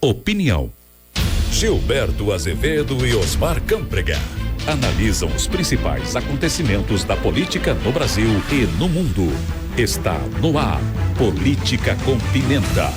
opinião. Gilberto Azevedo e Osmar Câmprega analisam os principais acontecimentos da política no Brasil e no mundo. Está no ar, Política com Pimenta.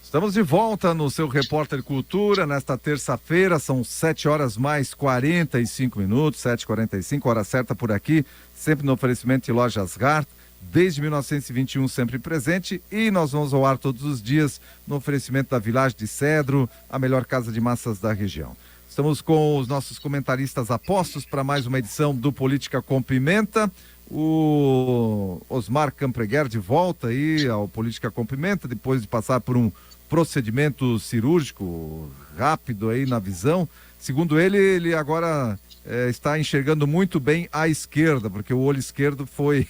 Estamos de volta no seu Repórter Cultura, nesta terça-feira, são 7 horas mais 45 minutos, 7h45, hora certa por aqui, sempre no oferecimento de Lojas Gart, desde 1921 sempre presente, e nós vamos ao ar todos os dias no oferecimento da Village de Cedro, a melhor casa de massas da região. Estamos com os nossos comentaristas apostos para mais uma edição do Política com Pimenta. O Osmar Câmprega de volta aí ao Política com Pimenta, depois de passar por um procedimento cirúrgico rápido aí na visão. Segundo ele agora está enxergando muito bem à esquerda, porque o olho esquerdo foi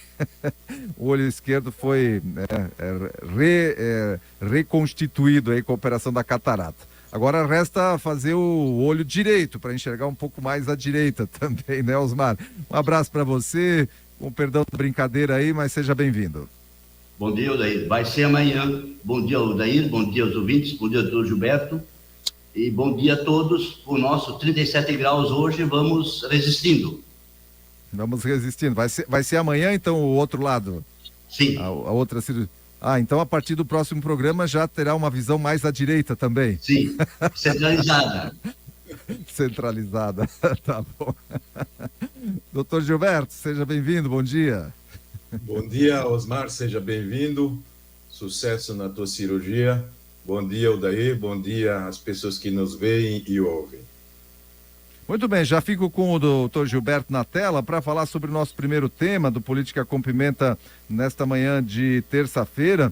reconstituído aí com a operação da catarata. Agora resta fazer o olho direito para enxergar um pouco mais à direita também, né, Osmar? Um abraço para você, com perdão da brincadeira aí, mas seja bem-vindo. Bom dia, Odair. Vai ser amanhã. Bom dia, Odair. Bom dia aos ouvintes. Bom dia, doutor Gilberto. E bom dia a todos. O nosso 37 graus hoje, vamos resistindo. Vamos resistindo. Vai ser amanhã, então, o outro lado? Sim. A outra cirurgia. Então a partir do próximo programa já terá uma visão mais à direita também? Sim, centralizada. Centralizada, tá bom. Doutor Gilberto, seja bem-vindo, bom dia. Bom dia, Osmar, seja bem-vindo, sucesso na tua cirurgia. Bom dia, Odair, bom dia às pessoas que nos veem e ouvem. Muito bem, já fico com o doutor Gilberto na tela para falar sobre o nosso primeiro tema do Política com Pimenta nesta manhã de terça-feira,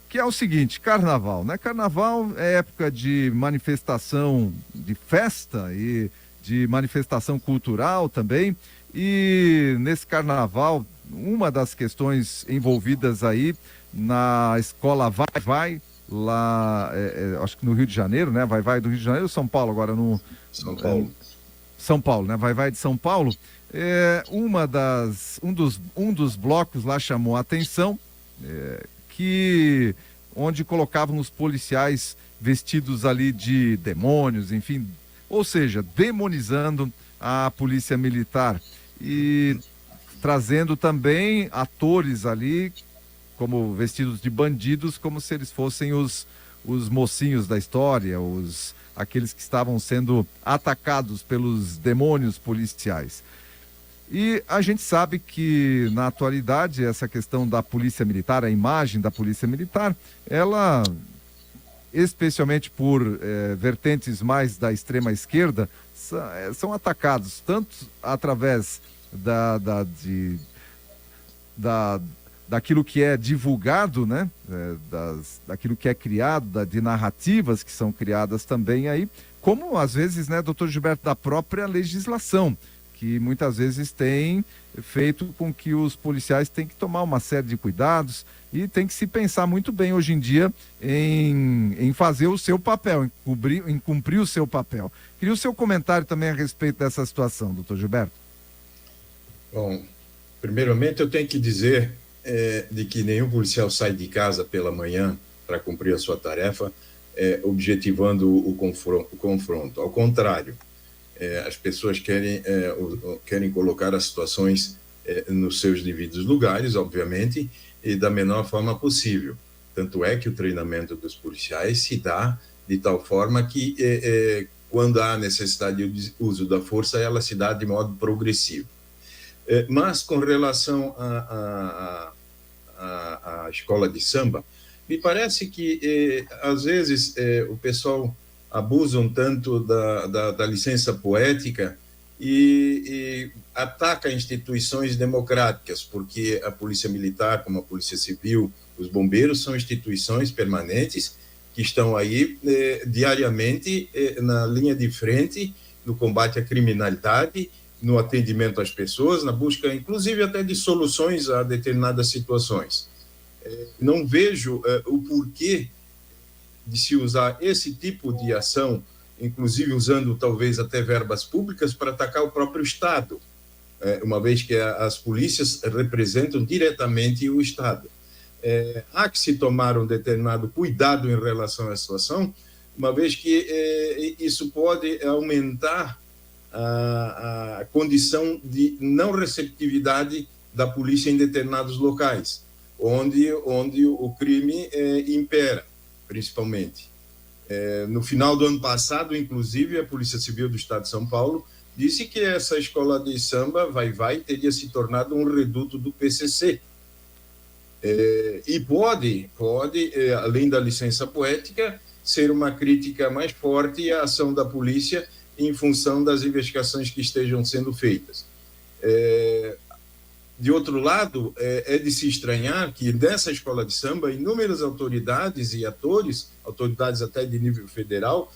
que é o seguinte: carnaval, né? Carnaval é época de manifestação, de festa e de manifestação cultural também, e nesse carnaval, uma das questões envolvidas aí na escola Vai, lá, acho que no Rio de Janeiro, né? Vai do Rio de Janeiro ou São Paulo agora? São Paulo. São Paulo, né? Vai de São Paulo. Um dos blocos lá chamou a atenção, onde colocavam os policiais vestidos ali de demônios, enfim, ou seja, demonizando a polícia militar e trazendo também atores ali como vestidos de bandidos, como se eles fossem os mocinhos da história, aqueles que estavam sendo atacados pelos demônios policiais. E a gente sabe que, na atualidade, essa questão da polícia militar, a imagem da polícia militar, ela, especialmente por vertentes mais da extrema esquerda, são atacados tanto através daquilo que é divulgado, né? Daquilo que é criado, de narrativas que são criadas também aí, como às vezes, né, doutor Gilberto, da própria legislação, que muitas vezes tem feito com que os policiais tenham que tomar uma série de cuidados e tem que se pensar muito bem hoje em dia em fazer o seu papel, em cumprir o seu papel. Queria o seu comentário também a respeito dessa situação, doutor Gilberto. Bom, primeiramente eu tenho que dizer de que nenhum policial sai de casa pela manhã para cumprir a sua tarefa objetivando o confronto. Ao contrário, as pessoas querem colocar as situações nos seus devidos lugares, obviamente, e da menor forma possível. Tanto é que o treinamento dos policiais se dá de tal forma que, quando há necessidade de uso da força, ela se dá de modo progressivo. Mas, com relação à escola de samba, me parece que, às vezes, o pessoal abusa um tanto da licença poética e ataca instituições democráticas, porque a Polícia Militar, como a Polícia Civil, os bombeiros, são instituições permanentes que estão aí diariamente na linha de frente no combate à criminalidade, no atendimento às pessoas, na busca, inclusive, até de soluções a determinadas situações. Não vejo o porquê de se usar esse tipo de ação, inclusive usando talvez até verbas públicas, para atacar o próprio Estado, uma vez que as polícias representam diretamente o Estado. há que se tomar um determinado cuidado em relação à situação, uma vez que isso pode aumentar a condição de não receptividade da polícia em determinados locais, onde o crime impera, principalmente. No final do ano passado, inclusive, a Polícia Civil do Estado de São Paulo disse que essa escola de samba, Vai-Vai, teria se tornado um reduto do PCC. E pode, além da licença poética, ser uma crítica mais forte à ação da polícia em função das investigações que estejam sendo feitas. De outro lado, é de se estranhar que nessa escola de samba, inúmeras autoridades e atores, autoridades até de nível federal,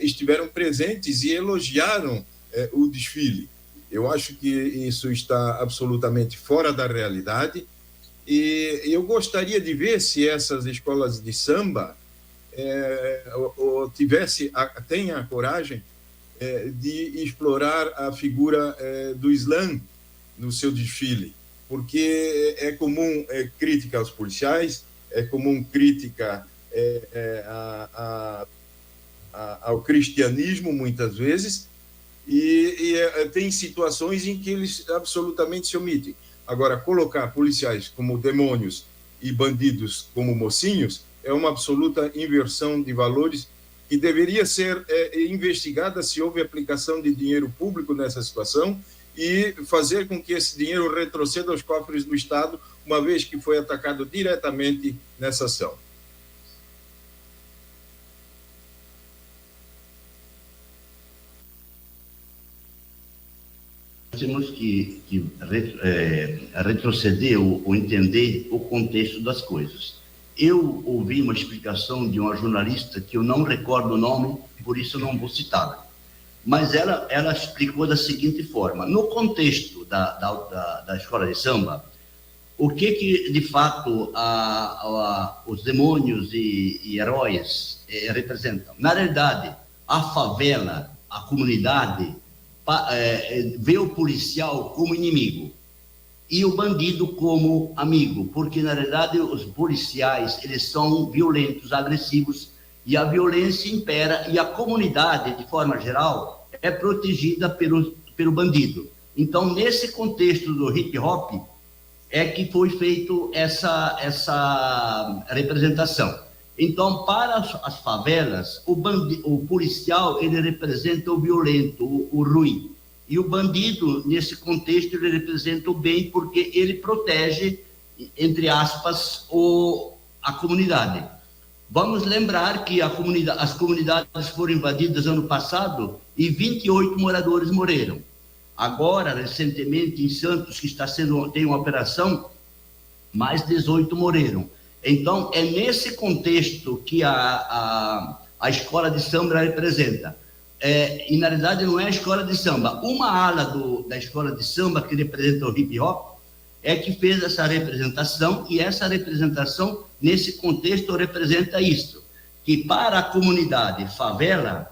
estiveram presentes e elogiaram o desfile. Eu acho que isso está absolutamente fora da realidade e eu gostaria de ver se essas escolas de samba tenha a coragem de explorar a figura do Islã no seu desfile, porque é comum crítica aos policiais, é comum crítica ao cristianismo, muitas vezes, e tem situações em que eles absolutamente se omitem. Agora, colocar policiais como demônios e bandidos como mocinhos é uma absoluta inversão de valores que deveria ser investigada se houve aplicação de dinheiro público nessa situação e fazer com que esse dinheiro retroceda aos cofres do Estado, uma vez que foi atacado diretamente nessa ação. Temos que retroceder ou entender o contexto das coisas. Eu ouvi uma explicação de uma jornalista que eu não recordo o nome, por isso não vou citá-la. Mas ela explicou da seguinte forma: no contexto da escola de samba, o que de fato os demônios e heróis representam? Na realidade, a favela, a comunidade, vê o policial como inimigo e o bandido como amigo, porque na realidade os policiais eles são violentos, agressivos, e a violência impera e a comunidade, de forma geral, é protegida pelo bandido. Então, nesse contexto do hip hop, é que foi feito essa representação. Então, para as favelas, o policial, ele representa o violento, o ruim. E o bandido, nesse contexto, ele representa o bem, porque ele protege, entre aspas, a comunidade. Vamos lembrar que as comunidades foram invadidas ano passado e 28 moradores morreram. Agora, recentemente, em Santos, que tem uma operação, mais 18 morreram. Então, é nesse contexto que a escola de samba representa. E, na realidade, não é a escola de samba. Uma ala da escola de samba, que representa o hip-hop, é que fez essa representação, e essa representação, nesse contexto, representa isso, que para a comunidade favela,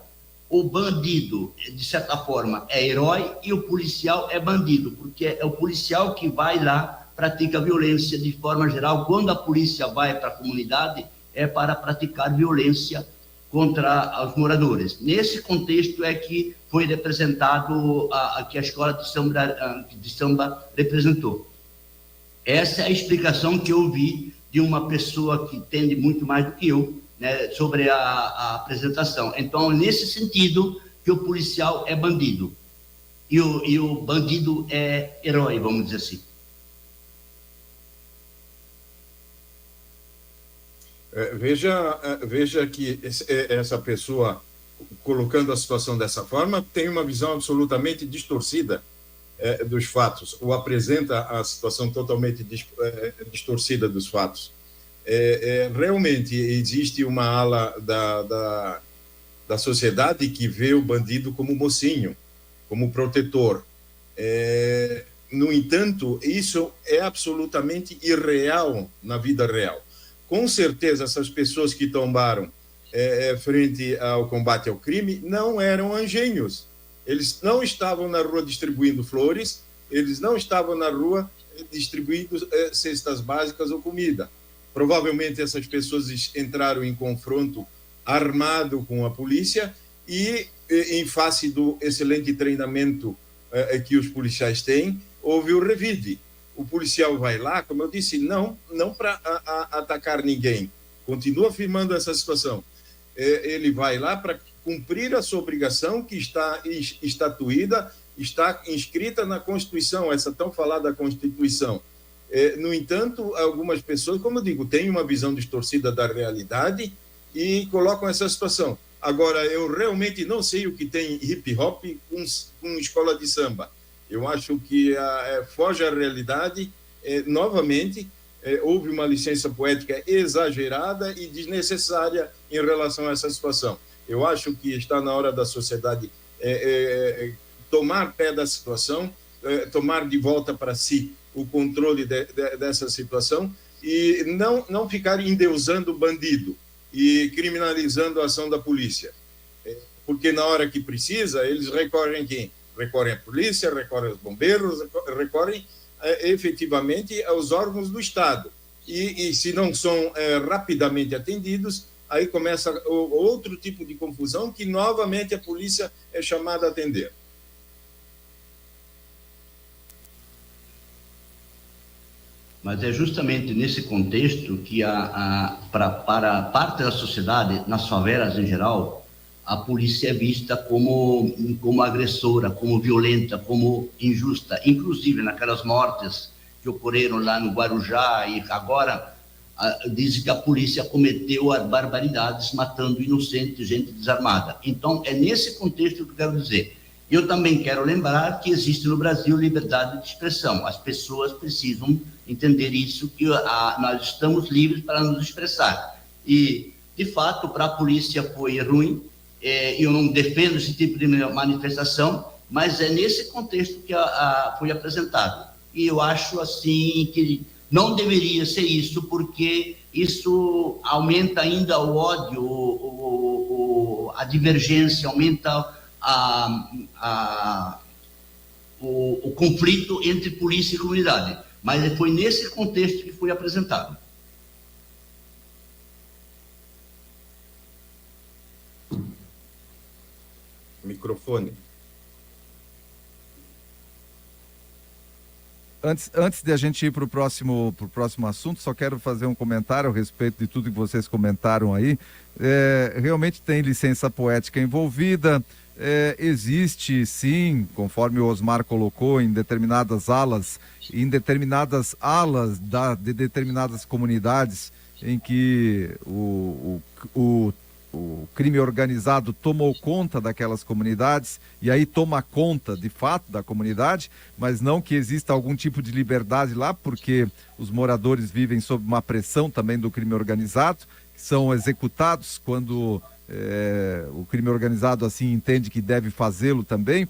o bandido, de certa forma, é herói e o policial é bandido, porque é o policial que vai lá, pratica violência de forma geral. Quando a polícia vai para a comunidade, é para praticar violência contra os moradores. Nesse contexto é que foi representado que a escola de samba representou. Essa é a explicação que eu vi de uma pessoa que entende muito mais do que eu, né, sobre a apresentação. Então, nesse sentido, que o policial é bandido e o bandido é herói, vamos dizer assim. Veja que essa pessoa, colocando a situação dessa forma, tem uma visão absolutamente distorcida dos fatos, ou apresenta a situação totalmente distorcida dos fatos. Realmente existe uma ala da sociedade que vê o bandido como mocinho, como protetor. No entanto, isso é absolutamente irreal na vida real. Com certeza, essas pessoas que tombaram frente ao combate ao crime não eram anjinhos. Eles não estavam na rua distribuindo flores, eles não estavam na rua distribuindo cestas básicas ou comida. Provavelmente essas pessoas entraram em confronto armado com a polícia e, em face do excelente treinamento que os policiais têm, houve o revide. O policial vai lá, como eu disse, não para atacar ninguém, continua afirmando essa situação. Ele vai lá para cumprir a sua obrigação que está estatuída, está inscrita na Constituição, essa tão falada Constituição. No entanto, algumas pessoas, como eu digo, têm uma visão distorcida da realidade e colocam essa situação. Agora, eu realmente não sei o que tem hip-hop com escola de samba. Eu acho que foge à realidade. Novamente, houve uma licença poética exagerada e desnecessária em relação a essa situação. Eu acho que está na hora da sociedade tomar pé da situação, tomar de volta para si o controle dessa situação e não ficar endeusando o bandido e criminalizando a ação da polícia. Porque na hora que precisa, eles recorrem quem? Recorrem à polícia, recorrem aos bombeiros, recorrem efetivamente aos órgãos do Estado. E se não são rapidamente atendidos, aí começa outro tipo de confusão que novamente a polícia é chamada a atender. Mas é justamente nesse contexto que, para parte da sociedade, nas favelas em geral, a polícia é vista como agressora, como violenta, como injusta. Inclusive, naquelas mortes que ocorreram lá no Guarujá, e agora dizem que a polícia cometeu barbaridades, matando inocentes, gente desarmada. Então, é nesse contexto que eu quero dizer. Eu também quero lembrar que existe no Brasil liberdade de expressão. As pessoas precisam entender isso, que nós estamos livres para nos expressar. E, de fato, para a polícia foi ruim. Eu não defendo esse tipo de manifestação, mas é nesse contexto que foi apresentado. E eu acho, assim, que não deveria ser isso, porque isso aumenta ainda o ódio, a divergência, aumenta o conflito entre polícia e comunidade. Mas foi nesse contexto que foi apresentado. Microfone. Antes de a gente ir para o próximo assunto, só quero fazer um comentário a respeito de tudo que vocês comentaram aí. Realmente tem licença poética envolvida. Existe, sim, conforme o Osmar colocou, em determinadas alas de determinadas comunidades em que o crime organizado tomou conta daquelas comunidades e aí toma conta, de fato, da comunidade, mas não que exista algum tipo de liberdade lá, porque os moradores vivem sob uma pressão também do crime organizado, que são executados quando o crime organizado assim entende que deve fazê-lo também.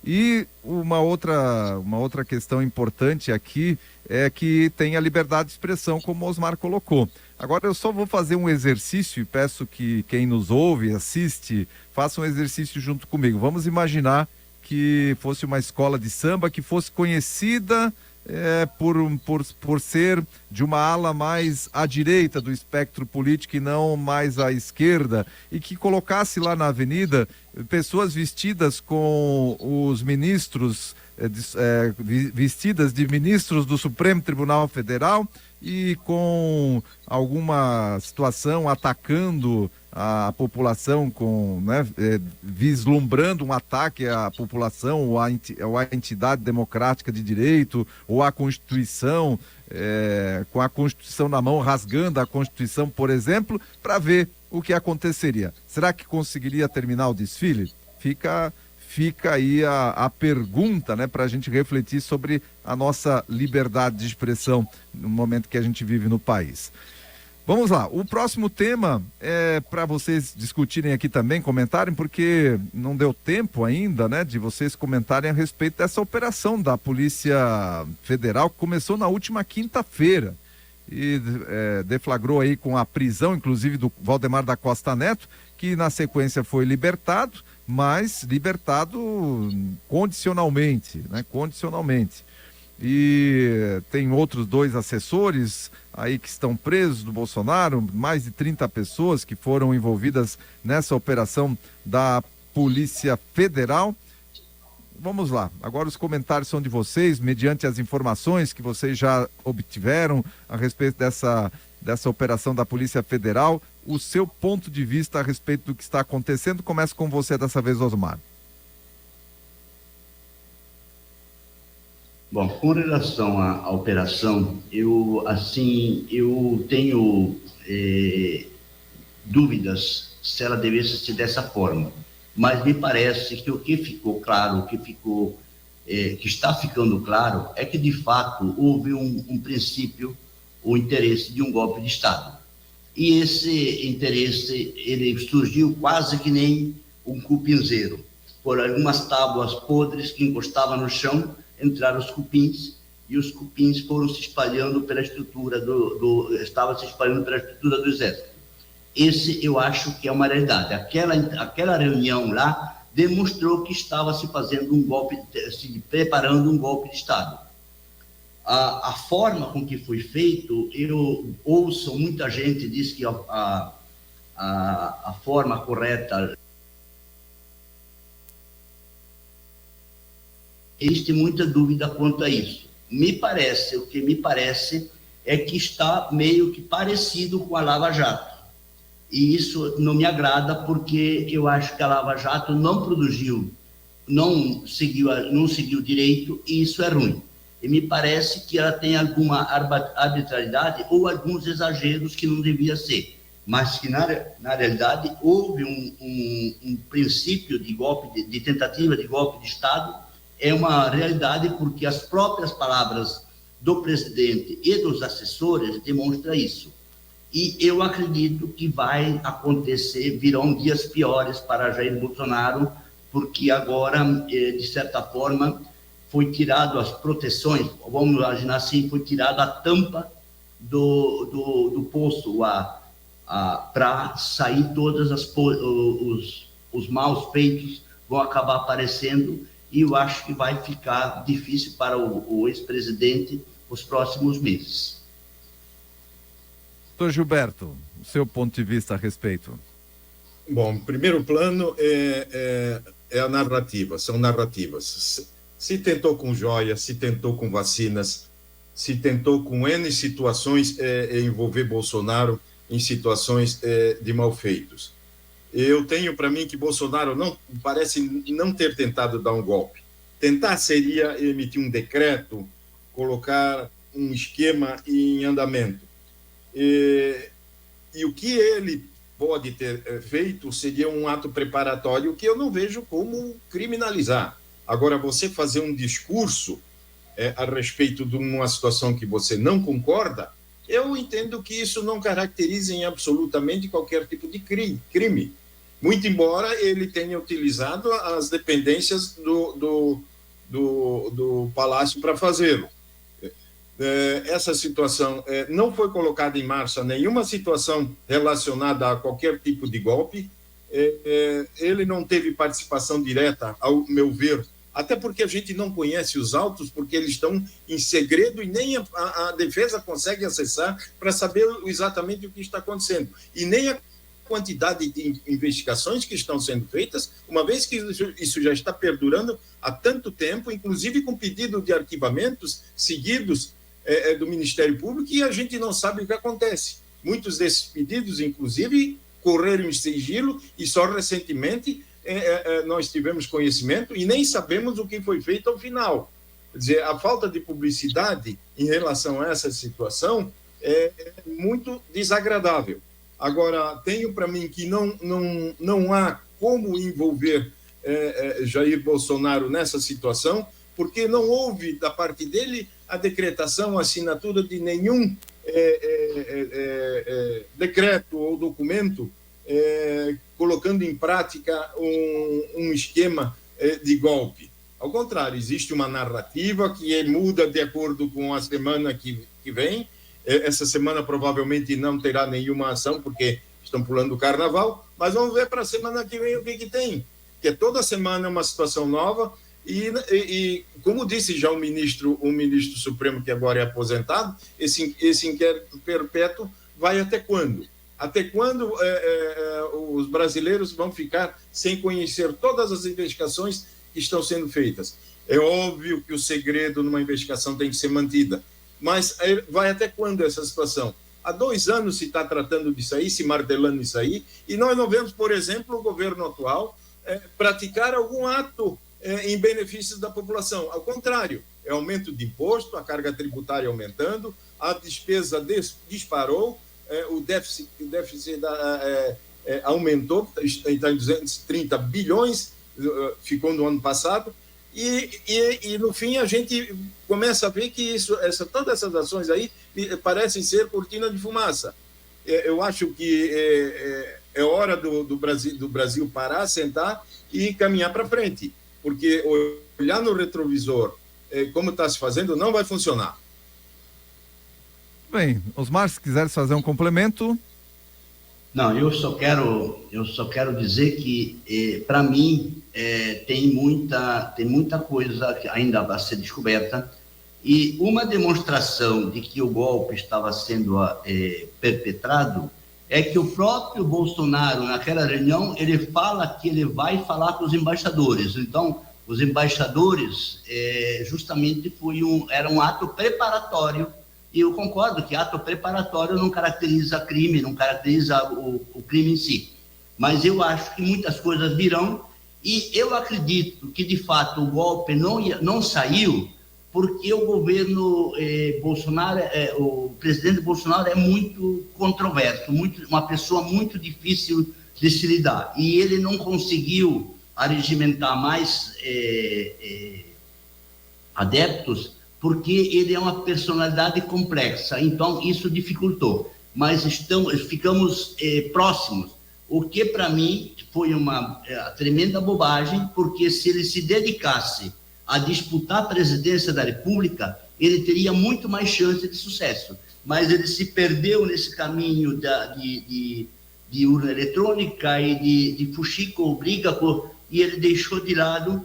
E uma outra questão importante aqui é que tem a liberdade de expressão, como o Osmar colocou. Agora eu só vou fazer um exercício e peço que quem nos ouve, assiste, faça um exercício junto comigo. Vamos imaginar que fosse uma escola de samba que fosse conhecida por ser de uma ala mais à direita do espectro político e não mais à esquerda, e que colocasse lá na avenida pessoas vestidas com os ministros, vestidas de ministros do Supremo Tribunal Federal e com alguma situação atacando a população, vislumbrando um ataque à população ou à entidade democrática de direito ou à Constituição, com a Constituição na mão, rasgando a Constituição, por exemplo, para ver o que aconteceria. Será que conseguiria terminar o desfile? Fica aí a pergunta, né, para a gente refletir sobre a nossa liberdade de expressão no momento que a gente vive no país. Vamos lá, o próximo tema é para vocês discutirem aqui também, comentarem, porque não deu tempo ainda, né, de vocês comentarem a respeito dessa operação da Polícia Federal que começou na última quinta-feira e deflagrou aí com a prisão, inclusive, do Valdemar da Costa Neto, que na sequência foi libertado, mas libertado condicionalmente, né, condicionalmente. e tem outros 2 assessores aí que estão presos do Bolsonaro, mais de 30 pessoas que foram envolvidas nessa operação da Polícia Federal. Vamos lá, agora os comentários são de vocês, mediante as informações que vocês já obtiveram a respeito dessa operação da Polícia Federal, o seu ponto de vista a respeito do que está acontecendo. Começa com você dessa vez, Osmar. Bom, com relação à operação, eu tenho dúvidas se ela devesse ser dessa forma, mas me parece que o que ficou claro, que está ficando claro, é que de fato houve um princípio, o interesse de um golpe de Estado. E esse interesse, ele surgiu quase que nem um cupinzeiro, por algumas tábuas podres que encostavam no chão, entraram os cupins, e os cupins foram se espalhando pela estrutura estava se espalhando pela estrutura do Exército. Esse eu acho que é uma realidade. Aquela reunião lá demonstrou que estava se fazendo se preparando um golpe de Estado. A forma com que foi feito, eu ouço muita gente diz que a forma correta. Existe muita dúvida quanto a isso. O que me parece é que está meio que parecido com a Lava Jato. E isso não me agrada, porque eu acho que a Lava Jato não seguiu direito, e isso é ruim. E me parece que ela tem alguma arbitrariedade ou alguns exageros que não devia ser, mas que na realidade houve um princípio de tentativa de golpe de Estado. É uma realidade, porque as próprias palavras do presidente e dos assessores demonstram isso. E eu acredito que vai acontecer, virão dias piores para Jair Bolsonaro, porque agora, de certa forma, foi tirado as proteções, vamos imaginar assim, foi tirado a tampa do poço para sair todas os maus feitos vão acabar aparecendo, e eu acho que vai ficar difícil para o ex-presidente os próximos meses. Doutor Gilberto, o seu ponto de vista a respeito? Bom, primeiro plano é a narrativa, são narrativas. Se tentou com joias, se tentou com vacinas, se tentou com N situações envolver Bolsonaro em situações de malfeitos. Eu tenho para mim que Bolsonaro parece não ter tentado dar um golpe. Tentar seria emitir um decreto, colocar um esquema em andamento. E o que ele pode ter feito seria um ato preparatório que eu não vejo como criminalizar. Agora, você fazer um discurso a respeito de uma situação que você não concorda, eu entendo que isso não caracteriza em absolutamente qualquer tipo de crime. Muito embora ele tenha utilizado as dependências do Palácio para fazê-lo. Essa situação não foi colocada em marcha nenhuma situação relacionada a qualquer tipo de golpe. Ele não teve participação direta, ao meu ver, até porque a gente não conhece os autos, porque eles estão em segredo e nem a defesa consegue acessar para saber exatamente o que está acontecendo. E nem a quantidade de investigações que estão sendo feitas, uma vez que isso já está perdurando há tanto tempo, inclusive com pedido de arquivamentos seguidos do Ministério Público, e a gente não sabe o que acontece. Muitos desses pedidos, inclusive, correram em sigilo, e só recentemente nós tivemos conhecimento e nem sabemos o que foi feito ao final. Quer dizer, a falta de publicidade em relação a essa situação é muito desagradável. Agora, tenho para mim que não há como envolver Jair Bolsonaro nessa situação, porque não houve da parte dele a decretação, a assinatura de nenhum decreto ou documento colocando em prática um esquema de golpe. Ao contrário, existe uma narrativa que muda de acordo com a semana que vem. Essa semana provavelmente não terá nenhuma ação, porque estão pulando o carnaval, mas vamos ver para a semana que vem o que tem. Que toda semana é uma situação nova, E como disse já o ministro Supremo, que agora é aposentado, esse inquérito perpétuo vai até quando? Até quando os brasileiros vão ficar sem conhecer todas as investigações que estão sendo feitas? É óbvio que o segredo numa investigação tem que ser mantida, mas vai até quando essa situação? Há 2 anos se está tratando disso aí, se martelando isso aí, e nós não vemos, por exemplo, o governo atual praticar algum ato em benefício da população. Ao contrário, é aumento de imposto, a carga tributária aumentando, a despesa disparou, o déficit aumentou, está em 230 bilhões, ficou no ano passado, e no fim a gente começa a ver que todas essas ações aí parecem ser cortina de fumaça. Eu acho que é hora do Brasil parar, sentar e caminhar para frente, porque olhar no retrovisor como está se fazendo não vai funcionar. Bem, Osmar, se quiser fazer um complemento. Não, eu só quero dizer que, para mim, tem muita coisa ainda a ser descoberta, e uma demonstração de que o golpe estava sendo perpetrado é que o próprio Bolsonaro, naquela reunião, ele fala que ele vai falar com os embaixadores. Então, os embaixadores, justamente era um ato preparatório. E eu concordo que ato preparatório não caracteriza crime, não caracteriza o crime em si. Mas eu acho que muitas coisas virão, e eu acredito que, de fato, o golpe não saiu porque o governo Bolsonaro, o presidente Bolsonaro é muito controverso, uma pessoa muito difícil de se lidar. E ele não conseguiu arregimentar mais adeptos, porque ele é uma personalidade complexa, então isso dificultou. Mas ficamos próximos, o que para mim foi uma tremenda bobagem, porque se ele se dedicasse a disputar a presidência da República, ele teria muito mais chance de sucesso. Mas ele se perdeu nesse caminho de urna eletrônica e de fuxico, briga, e ele deixou de lado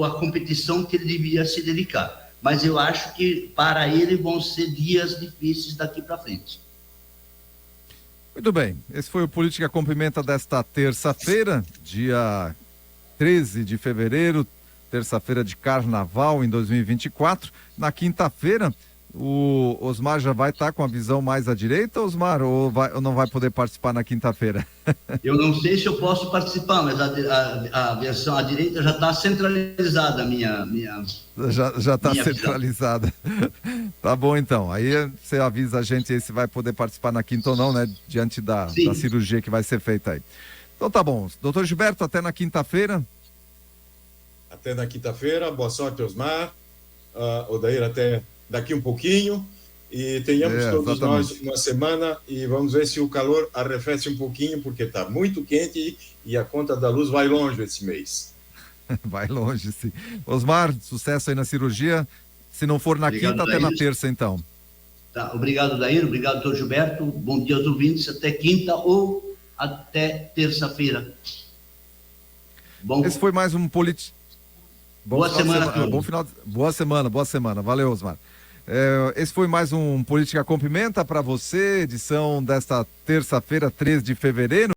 a competição que ele devia se dedicar. Mas eu acho que para ele vão ser dias difíceis daqui para frente. Muito bem, esse foi o Política com Pimenta desta terça-feira, dia 13 de fevereiro, terça-feira de carnaval em 2024. Na quinta-feira, o Osmar já vai estar com a visão mais à direita, Osmar, ou não vai poder participar na quinta-feira? Eu não sei se eu posso participar, mas a versão à direita já está centralizada, Já está centralizada. Tá bom, então. Aí você avisa a gente aí se vai poder participar na quinta ou não, né? Diante da cirurgia que vai ser feita aí. Então tá bom. Doutor Gilberto, até na quinta-feira. Até na quinta-feira. Boa sorte, Osmar. Odair, até daqui um pouquinho, e tenhamos todos nós uma semana, e vamos ver se o calor arrefece um pouquinho, porque está muito quente e a conta da luz vai longe esse mês. Vai longe, sim. Osmar, sucesso aí na cirurgia, se não for na quinta, até na terça, então. Tá, obrigado, Dair, obrigado, doutor Gilberto, bom dia aos ouvintes, até quinta ou até terça-feira. Esse foi mais um Boa semana. Boa semana. Valeu, Osmar. Esse foi mais um Política com Pimenta para você, edição desta terça-feira, 3 de fevereiro.